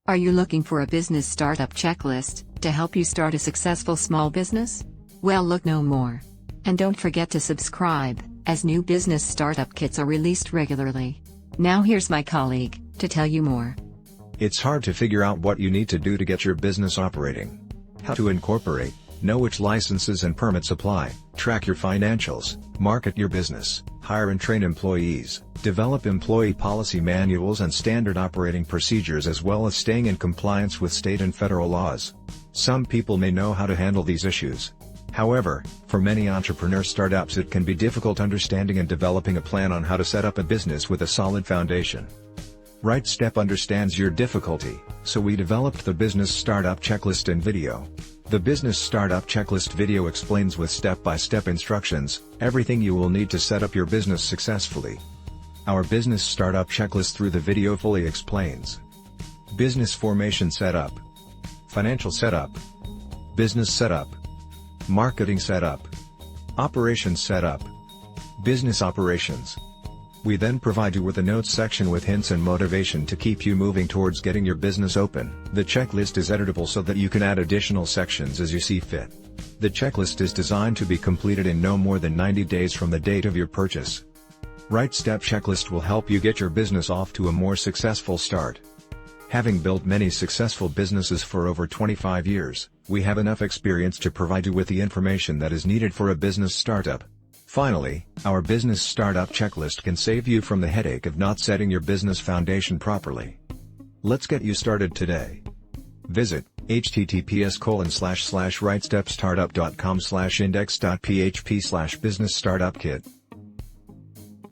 Are you looking for a business startup checklist to help you start a successful small business? Well, look no more. And don't forget to subscribe, as new business startup kits are released regularly. Now here's my colleague to tell you more. It's hard to figure out what you need to do to get your business operating. How to incorporate, know which licenses and permits apply, track your financials, market your business, hire and train employees, develop employee policy manuals and standard operating procedures, as well as staying in compliance with state and federal laws. Some people may know how to handle these issues. However, for many entrepreneur startups it can be difficult understanding and developing a plan on how to set up a business with a solid foundation. RightStep understands your difficulty, so we developed the Business Startup Checklist in video. The Business Startup Checklist video explains with step-by-step instructions everything you will need to set up your business successfully. Our Business Startup Checklist through the video fully explains business formation setup, financial setup, business setup, marketing setup, operations setup, business operations. We then provide you with a notes section with hints and motivation to keep you moving towards getting your business open. The checklist is editable so that you can add additional sections as you see fit. The checklist is designed to be completed in no more than 90 days from the date of your purchase. RightStep Checklist will help you get your business off to a more successful start. Having built many successful businesses for over 25 years, we have enough experience to provide you with the information that is needed for a business startup. Finally, our Business Startup Checklist can save you from the headache of not setting your business foundation properly. Let's get you started today. Visit https://rightstepstartup.com/index.php/business startup kit.